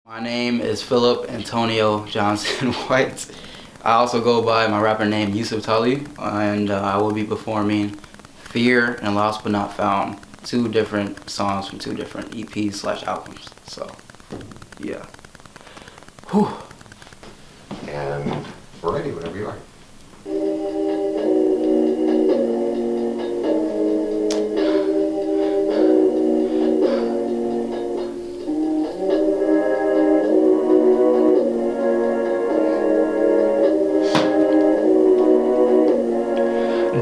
My name is Philip Antonio Johnson White. I also go by my rapper name Yusuf Tali, and I will be performing Fear and Lost But Not Found, two different songs from two different EPs/albums. So, yeah. Whew. And we're ready whenever you are.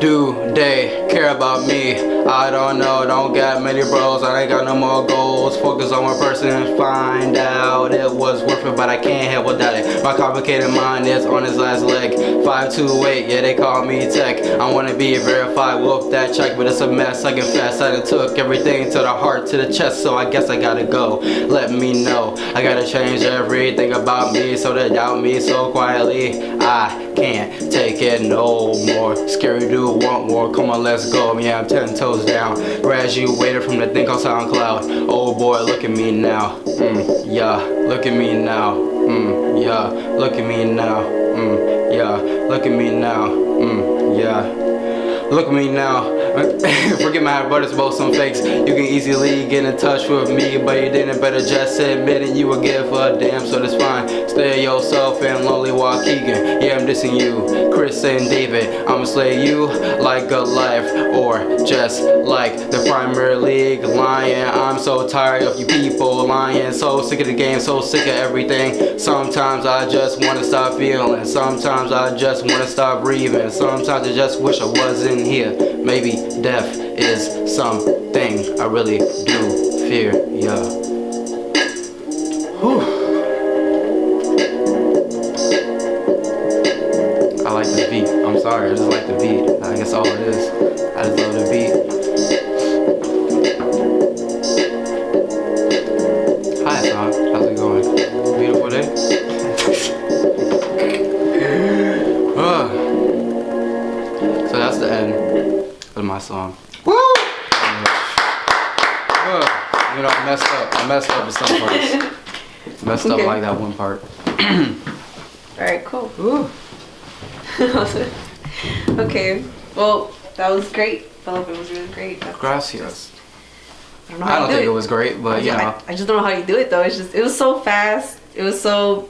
Do they care about me? I don't know, don't got many bros, I ain't got no more goals. Focus on one person and find out it was worth it, but I can't help without it. My complicated mind is on its last leg. 528, yeah, they call me tech. I wanna be verified with that check, but it's a mess, I confess. I done took everything to the heart, to the chest, so I guess I gotta go. Let me know, I gotta change everything about me, so they doubt me so quietly. I can't take it no more. Scary dude, want more, come on, let's go. Yeah, I'm 10 toes down. Graduated from the thing called SoundCloud. Oh boy, look at me now. Yeah, look at me now. Yeah, look at me now. Yeah, look at me now. Yeah. Look at me now. Forget my brothers, both some fakes. You can easily get in touch with me, but you didn't. Better just admit it. You would give a damn, so that's fine. Stay yourself and lonely Waukegan. Yeah, I'm dissing you, Chris and David. I'ma slay you like a life, or just like the Premier League lying. I'm so tired of you people lying. So sick of the game, so sick of everything. Sometimes I just wanna stop feeling. Sometimes I just wanna stop breathing. Sometimes I just wish I wasn't here. Maybe death is something I really do fear, yeah. Whew. I like the beat. I'm sorry, I just like the beat. I guess all it is. I just love the beat. Hi, son. How's it going? Beautiful day? So that's the end of my song. Woo! You know, I messed up with some parts. Messed up like that one part. Alright, cool. Ooh. Okay, well, that was great. Philip, it was really great. Gracias. I don't know I how don't you do think it was great, but you know. I just don't know how you do it though. It was so fast. It was so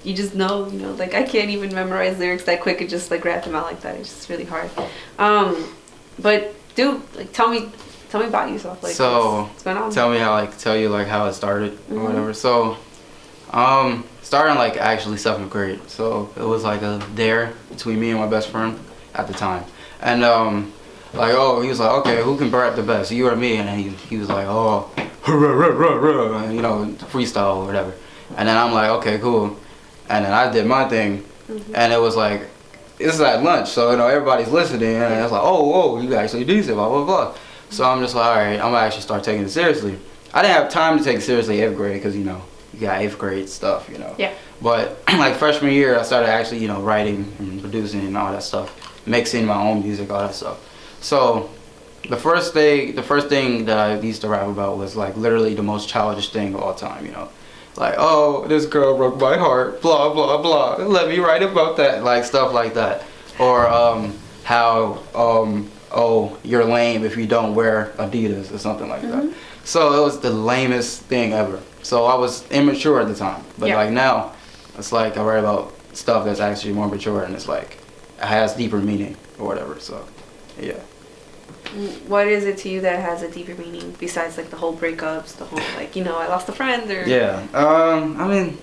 you just know, like I can't even memorize lyrics that quick and just like rap them out like that. It's just really hard. But dude, like tell me about yourself. Like So what's going on? tell you how it started or whatever. So starting like actually 7th grade. So it was like a dare between me and my best friend at the time. And like, oh, he was like, okay, who can rap the best, you or me? And he was like, oh, and, freestyle or whatever. And then I'm like, okay, cool. And then I did my thing, and it was like, this is at lunch, so everybody's listening, and it's like, oh, you actually decent, blah blah blah. So I'm just like, all right, I'm gonna actually start taking it seriously. I didn't have time to take it seriously 8th grade because you got 8th grade stuff, Yeah. But like freshman year, I started actually writing and producing and all that stuff, mixing my own music, all that stuff. So the first thing that I used to rap about was like literally the most childish thing of all time, Like, oh, this girl broke my heart, blah, blah, blah. Let me write about that, like stuff like that. Or how, oh, you're lame if you don't wear Adidas or something like that. So it was the lamest thing ever. So I was immature at the time. But like now, it's like I write about stuff that's actually more mature and it's like, it has deeper meaning or whatever, so yeah. What is it to you that has a deeper meaning besides like the whole breakups, the whole like I lost a friend or? Yeah, I mean,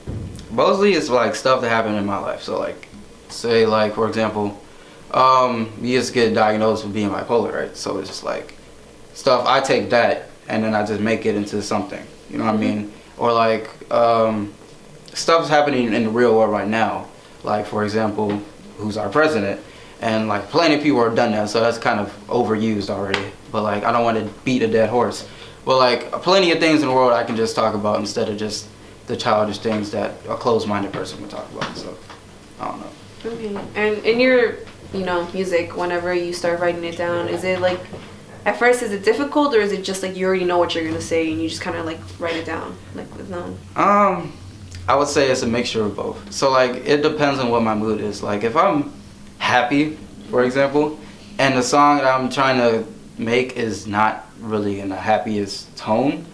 mostly it's like stuff that happened in my life. So like, say like for example, you just get diagnosed with being bipolar, right? So it's just like stuff. I take that and then I just make it into something. You know what I mean? Or like stuff's happening in the real world right now. Like for example, who's our president? And like plenty of people have done that, so that's kind of overused already. But like I don't want to beat a dead horse. But like plenty of things in the world I can just talk about instead of just the childish things that a closed-minded person would talk about. So I don't know. Okay. And in your music, whenever you start writing it down, is it like at first, is it difficult, or is it just like you already know what you're gonna say and you just kind of like write it down, like with no? I would say it's a mixture of both. So like it depends on what my mood is. Like if I'm happy, for example, and the song that I'm trying to make is not really in the happiest tone,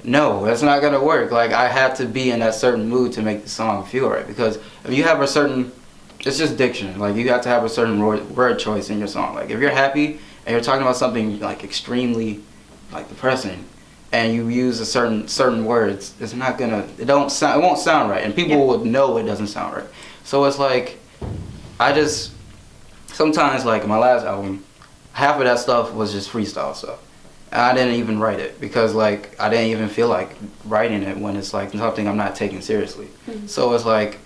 no, that's not gonna work. Like I have to be in that certain mood to make the song feel right. Because if you have a certain, it's just diction. Like you have to have a certain word choice in your song. Like if you're happy and you're talking about something like extremely like depressing, and you use a certain words, it's not gonna, it won't sound right, and people would know it doesn't sound right. So it's like, I just, sometimes like my last album, half of that stuff was just freestyle stuff. And I didn't even write it because like I didn't even feel like writing it when it's like something I'm not taking seriously. So it's like,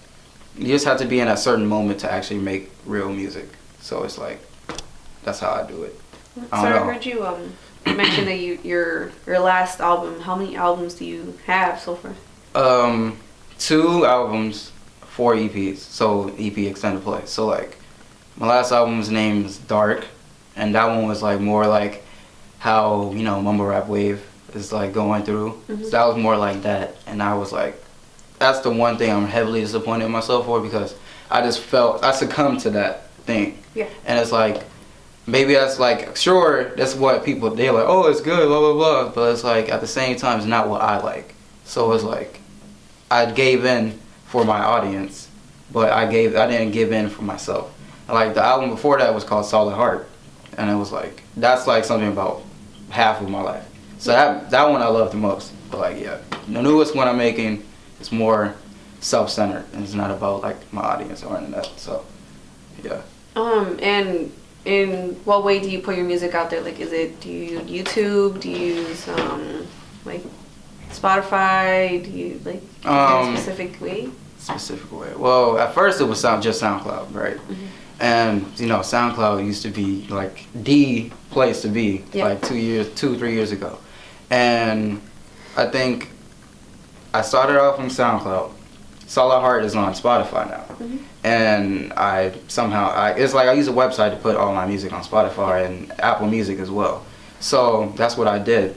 you just have to be in a certain moment to actually make real music. So it's like, that's how I do it. So I heard you mention that your last album. How many albums do you have so far? 2 albums, 4 EPs. So EP extended play. So like my last album's name is Dark, and that one was like more like how, you know, mumble rap wave is like going through. So that was more like that, and I was like, that's the one thing I'm heavily disappointed in myself for, because I just felt I succumbed to that thing. Yeah. And it's like, maybe that's like, sure, that's what people, they're like, oh, it's good, blah, blah, blah. But it's like, at the same time, it's not what I like. So it's like, I gave in for my audience, but I didn't give in for myself. Like, the album before that was called Solid Heart. And it was like, that's like something about half of my life. So that one I love the most. But like, yeah, the newest one I'm making is more self-centered, and it's not about like my audience or anything like that. So, yeah. And in what way do you put your music out there? Like, do you use YouTube? Do you use like Spotify? Do you like in a specific way? Specific way. Well, at first it was just SoundCloud, right? And you know, SoundCloud used to be like the place to be, like 2-3 years ago. And I think I started off on SoundCloud. Solid Heart is on Spotify now. And it's like I use a website to put all my music on Spotify and Apple Music as well. So that's what I did.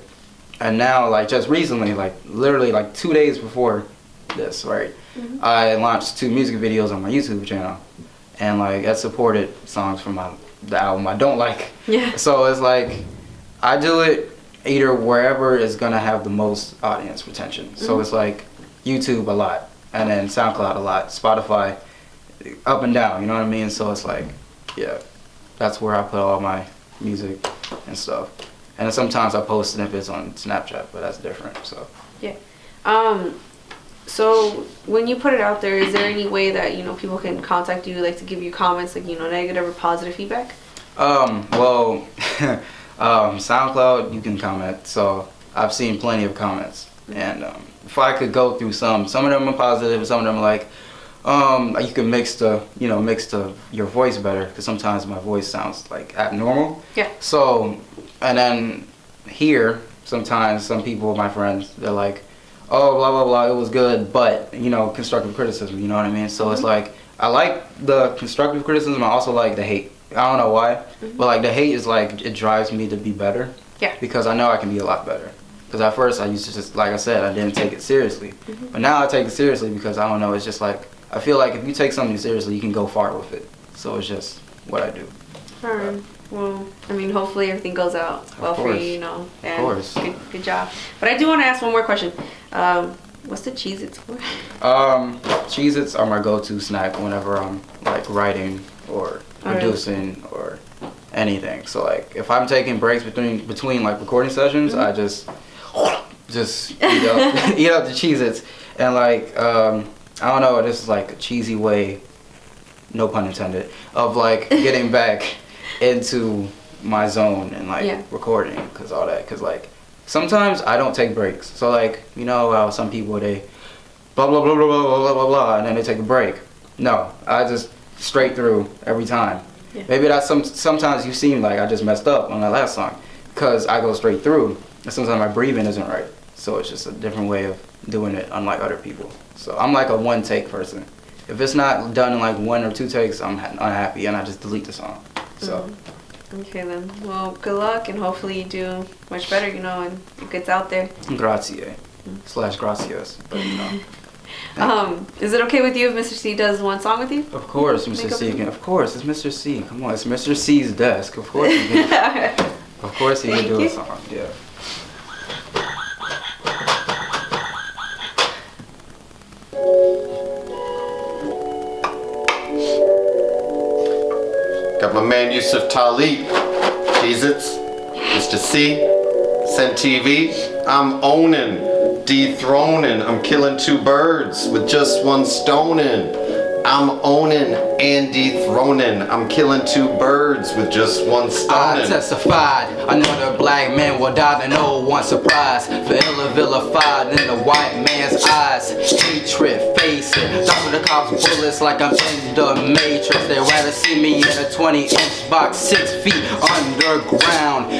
And now, like just recently, like literally like 2 days before this, right, I launched 2 music videos on my YouTube channel. And like that supported songs from the album I don't like. Yeah. So it's like, I do it either wherever is gonna have the most audience retention. So it's like YouTube a lot, and then SoundCloud a lot, Spotify up and down, you know what I mean? So it's like, yeah, that's where I put all my music and stuff. And then sometimes I post snippets on Snapchat, but that's different. So yeah. So when you put it out there, is there any way that, you know, people can contact you, like to give you comments, like, you know, negative or positive feedback? Well, SoundCloud, you can comment. So I've seen plenty of comments, and if I could go through some of them are positive, some of them are like, you can mix your voice better, because sometimes my voice sounds like abnormal. Yeah. So, and then here, sometimes some people, my friends, they're like, oh, blah, blah, blah, it was good, but, you know, constructive criticism, you know what I mean? So it's like, I like the constructive criticism, I also like the hate. I don't know why, but like the hate is like, it drives me to be better. Yeah. Because I know I can be a lot better. Because at first I used to just, like I said, I didn't take it seriously. But now I take it seriously because, I don't know, it's just like, I feel like if you take something seriously, you can go far with it. So it's just what I do. Alright. Well, I mean, hopefully everything goes out well for you, you know. And of course. Good job. But I do want to ask one more question. What's the Cheez-Its for? Cheez-Its are my go-to snack whenever I'm like writing or producing or anything. So like if I'm taking breaks between like recording sessions, I just eat up the Cheez-Its. And like I don't know, this is like a cheesy way, no pun intended, of like getting back into my zone and like recording, cause like sometimes I don't take breaks. So like, you know how some people, they blah blah blah blah blah blah blah blah and then they take a break. No, I just straight through every time. Yeah. Maybe that's sometimes you seem like I just messed up on that last song, cause I go straight through. And sometimes my breathing isn't right. So it's just a different way of doing it, unlike other people. So I'm like a one take person. If it's not done in like 1 or 2 takes, I'm unhappy and I just delete the song. So Okay then. Well, good luck, and hopefully you do much better, you know, and it gets out there. Grazie. / gracias. But, you know. Is it okay with you if Mr. C does one song with you? Of course, Mr. C. Of course, it's Mr. C. Come on, it's Mr. C's desk. Of course he can. Of course he can do a song. Yeah. Got my man Yusuf Tali, Cheez-Its, Mr. C, Send TV. I'm owning, dethroning, I'm killing 2 birds with just 1 stoning. I'm owning and dethroning, I'm killing 2 birds with just 1 I stoning. testified, another black man will die to no one's surprise. Forever vilified in the white man's eyes. Hatred, face it. Dodging the cops' bullets like I'm in the Matrix. They'd rather see me in a 20-inch box, 6 feet underground.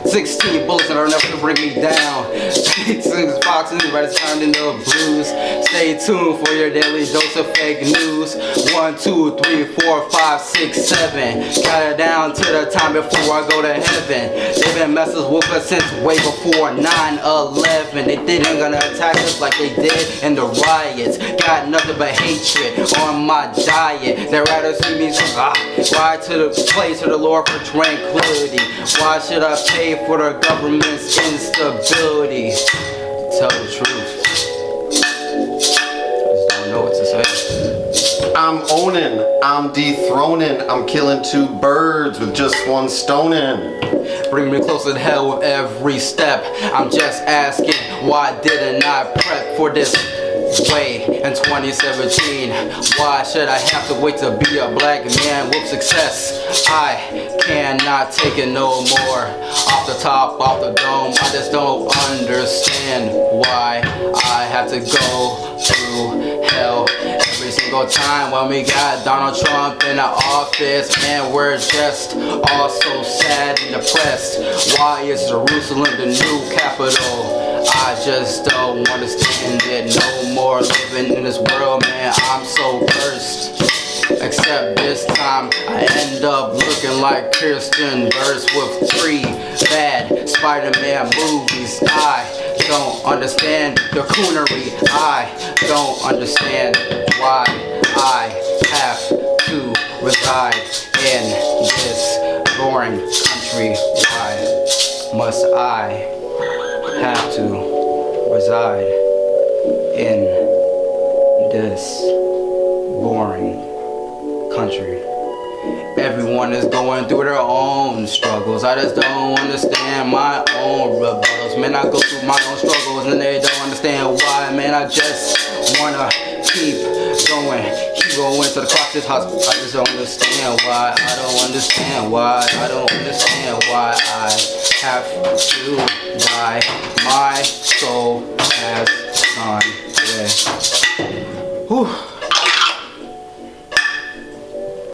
16 bullets that are never to bring me down. 6 boxes, rather turn into blues. Stay tuned for your daily dose of fake news. 1, 2, 3, 4, 5, 6, 7. Count it down to the time before I go to heaven. They've been messing with us since way before 9/11. They didn't gonna attack us like they did in the riots. Got nothing but hatred on my diet. They'd rather see me ride to the place of the Lord for tranquility. Why should I pay for the government's instability? Tell the truth. Just don't know what to say. I'm owning, I'm dethroning, I'm killing 2 birds with just 1 stoning. Bring me closer to hell with every step. I'm just asking, why didn't I prep for this way in 2017? Why should I have to wait to be a black man with success? I cannot take it no more. Off the top, off the dome, I just don't understand why I have to go through hell every single time when we got Donald Trump in the office, and we're just all so sad and depressed. Why is Jerusalem the new capital? I just don't understand it no more. Living in this world, man, I'm so cursed. Except this time I end up looking like Kirsten Dunst with 3 bad Spider-Man movies. I don't understand the coonery. I don't understand why I have to reside in this boring country. Why must I have to reside in this boring country? Everyone is going through their own struggles. I just don't understand my own rebels. Man, I go through my own struggles and they don't understand why. Man, I just wanna keep going to the clock this hospital. I just don't understand why. I don't understand why. I don't understand why I have to die. My soul has gone away. Whew.